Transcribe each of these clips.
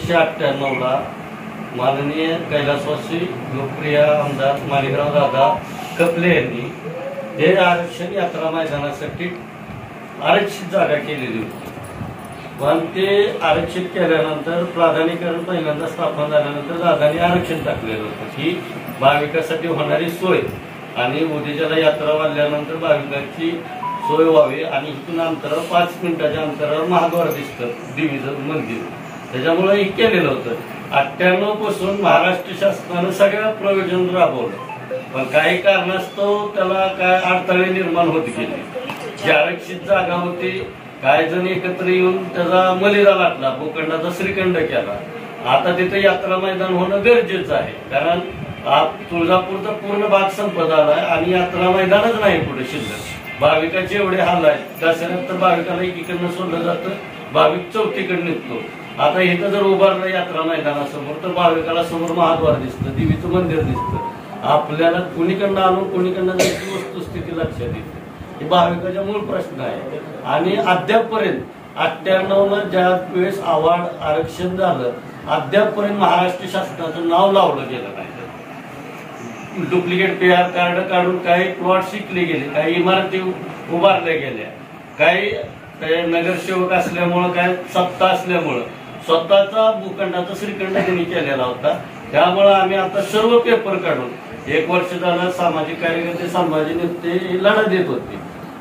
1998ला माननीय कैलासवासी लोकप्रिय आमदार माणिकराव दादा कपले यांनी हे आरक्षण यात्रा मैदानासाठी आरक्षित जागा केलेली होती. पण ते आरक्षित केल्यानंतर प्राधान्यीकरण पहिल्यांदा स्थापन झाल्यानंतर दादांनी आरक्षण टाकलेलं होतं की भाविकासाठी होणारी सोय आणि उद्याच्याला यात्रा वाढल्यानंतर भाविकांची सोय व्हावी. आणि इथून अंतरावर 5 मिनिटाच्या अंतरावर महाद्वार दिसतं देवीचं मंदिर, त्याच्यामुळे हे केलेलं होतं. 98 पासून महाराष्ट्र शासनानं सगळ्या प्रयोजन राबवलं, पण काही कारणास्तव त्याला काय अडथळे निर्माण होत गेले. जी आरक्षित जागा होती काही जण एकत्र येऊन त्याचा मलिदा लाटला, भूखंडाचा श्रीखंड केला. आता तिथे यात्रा मैदान होणं गरजेचं आहे, कारण तुळजापूरचा पूर्ण भाग संपत आलाय आणि यात्रा मैदानच नाही पुढे शिल्लक. भाविकाचे एवढे हाल आहेत, दसऱ्यात तर भाविकाला एकीकडनं सोडलं जातं, भाविक चौथीकडे निघतो. आता इथं जर उभारलं यात्रा मैदानासमोर तर भाविकाला समोर महाद्वार दिसतं, देवीचं मंदिर दिसतं. आपल्याला कुणीकडनं आणून कुणीकडनं जायची वस्तुस्थिती लक्षात येते. ही भाविकाचा मूळ प्रश्न आहे. आणि अद्यापपर्यंत 98ला ज्या वेळेस आरक्षण झालं अद्यापपर्यंत महाराष्ट्र शासनाचं नाव लावलं गेलं नाही. डुप्लिकेट PR कार्ड काढून काही प्लॉट शिकले गेले, काही इमारती उभारल्या गेल्या, काही नगरसेवक असल्यामुळं, काही सत्ता असल्यामुळं स्वतःचा भूखंडाचा श्रीखंड त्यांनी केलेला होता. त्यामुळे आम्ही आता सर्व पेपर काढून 1 वर्ष झालं सामाजिक कार्यकर्ते संभाजी नेते लढा देत होते.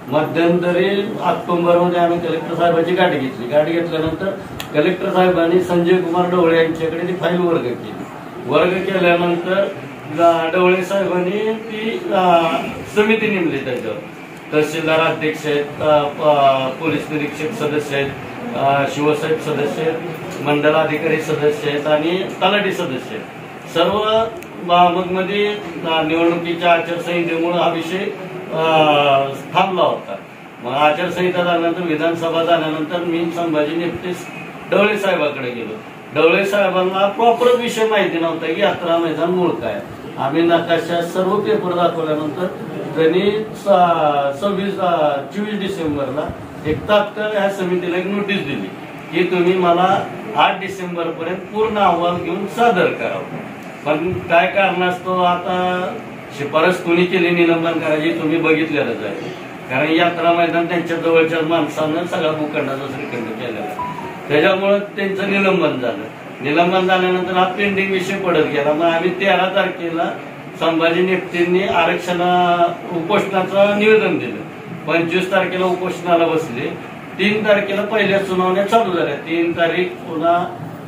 मध्यंतरी ऑक्टोबरमध्ये आम्ही कलेक्टर साहेबांची गाडी घेतली. गाडी घेतल्यानंतर कलेक्टर साहेबांनी संजय कुमार ढवळे यांच्याकडे ती फाईल वर्ग केली. वर्ग केल्यानंतर ढवळे साहेबांनी ती समिती नेमली. त्याच्यावर तहसीलदार अध्यक्ष आहेत, पोलीस निरीक्षक सदस्य आहेत, शिवसाहेब सदस्य आहेत, मंडलाधिकारी सदस्य आहेत आणि तलाठी सदस्य आहेत. सर्व मग मध्ये निवडणुकीच्या आचारसंहितेमुळे हा विषय थांबला होता. मग आचारसंहिता झाल्यानंतर विधानसभा झाल्यानंतर मी संभाजी नेते ढवळे साहेबांकडे गेलो. ढवळे साहेबांना प्रॉपर विषय माहिती नव्हता की यात्रा मैदान मूळ काय. आम्ही नकाशा सर्व पेपर दाखवल्यानंतर त्यांनी 24 डिसेंबरला एक तात्काळ ह्या समितीला एक नोटीस दिली की तुम्ही मला 8 डिसेंबर पर्यंत पूर्ण अहवाल घेऊन सादर करावं. पण काय कारणास्तव आता शिफारस कुणी केली निलंबन करायची तुम्ही बघितलेलंच आहे. कारण यात्रा मैदान त्यांच्या जवळच्या माणसानं सगळा भूखंडाचा श्रीखंड केलेला, त्याच्यामुळे त्यांचं निलंबन झालं. निलंबन झाल्यानंतर हा पेंडिंग विषय पडत गेला. मग आम्ही 13 तारखेला संभाजी नेत्यांनी उपोषणाचं निवेदन दिलं. 25 तारखेला उपोषणाला बसले. 3 तारखेला पहिल्या सुनावण्या चालू झाल्या. 3 तारीख पुन्हा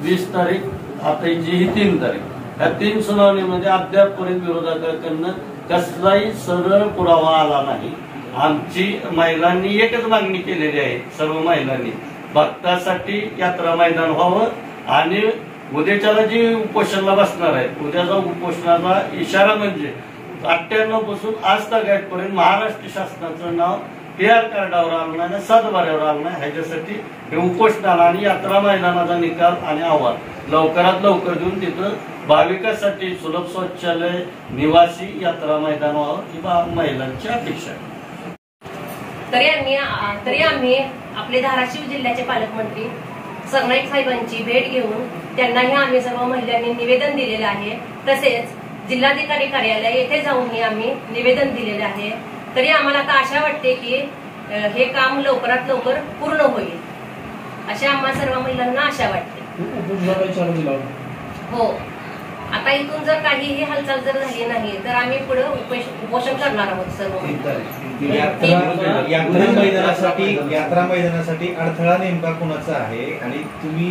20 तारीख, आता ही 3 तारीख. या 3 सुनावणीमध्ये अद्यापपर्यंत विरोधकांकडनं कसलाही सरळ पुरावा आला नाही. आमची महिलांनी एकच मागणी केलेली आहे, सर्व महिलांनी भक्तासाठी यात्रा मैदान व्हावं आणि उद्याच्याला जी उपोषणाला बसणार आहे उद्याचा उपोषणाचा इशारा म्हणजे 98 पासून आज तागायतपर्यंत महाराष्ट्र शासनाचं नाव PR कार्डावर आलं नाही, सातबाऱ्यावर आलं नाही. ह्याच्यासाठी हे उपोषणाला आणि यात्रा मैदानाचा निकाल आणि अहवाल लवकरात लवकर देऊन तिथं भाविकांसाठी सुलभ शौचालय, निवासी यात्रा मैदान व्हावं ही महिलांची अपेक्षा आहे. तरी आम्ही आपले धाराशिव जिल्ह्याचे पालकमंत्री सरनाईक साहेबांची भेट घेऊन त्यांनाही आम्ही सर्व महिलांनी निवेदन दिलेलं आहे. तसेच जिल्हाधिकारी कार्यालय येथे जाऊनही आम्ही निवेदन दिलेलं आहे. तरी आम्हाला आता आशा वाटते की हे काम लवकरात लवकर पूर्ण होईल अशी आम्हा सर्व महिलांना आशा वाटते. हो, आता इथून जर काहीही हालचाल जर झाली नाही तर आम्ही पुढे उपोषण करणार आहोत. सर्व यात्रा मैदानासाठी अडथळा नेमका कोणाचा आहे आणि तुम्ही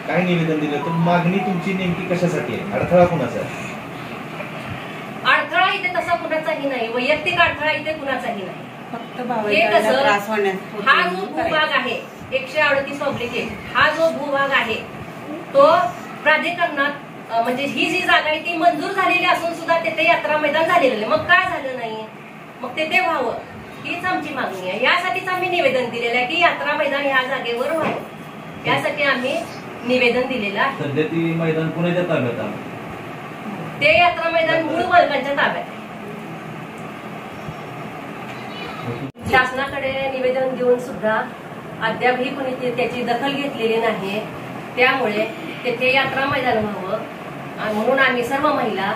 काय निवेदन दिलं तर मागणी तुमची नेमकी कशासाठी आहे? अडथळा कोणाचा आहे? अडथळा इथे तसा कुणाचाही नाही, वैयक्तिक अडथळा इथे कुणाचाही नाही. फक्त हा जो भूभाग आहे 138 ऑब्लिक, हा जो भूभाग आहे तो प्राधिकरणात म्हणजे ही जी जागा आहे ती मंजूर झालेली असून सुद्धा तिथे यात्रा मैदान झालेलं नाही. मग काय झालं नाही, मग ते व्हावं हीच आमची मागणी आहे. यासाठीच आम्ही निवेदन दिलेलं आहे की यात्रा मैदान ह्या जागेवर व्हावं, यासाठी आम्ही निवेदन दिलेलं आहे. सध्या ती मैदान कुणाच्या ताब्यात आहे? ते यात्रा मैदान मूळ मालकांच्या ताब्यात आहे. शासनाकडे निवेदन देऊन सुद्धा अद्यापही कोणी त्याची दखल घेतलेली नाही. त्यामुळे तिथे यात्रा मैदान व्हावं आणि म्हणून आम्ही सर्व महिला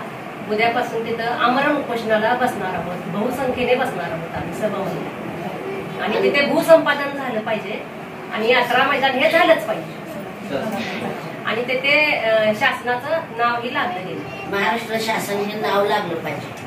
उद्यापासून तिथं आमरण उपोषणाला बसणार आहोत. बहुसंख्येने बसणार आहोत आम्ही सर्व महिला. आणि तिथे भूसंपादन झालं पाहिजे आणि यात्रा मैदान हे झालंच पाहिजे आणि तिथे शासनाचं नावही लागलं गेलं. महाराष्ट्र शासन हे नाव लागलं पाहिजे.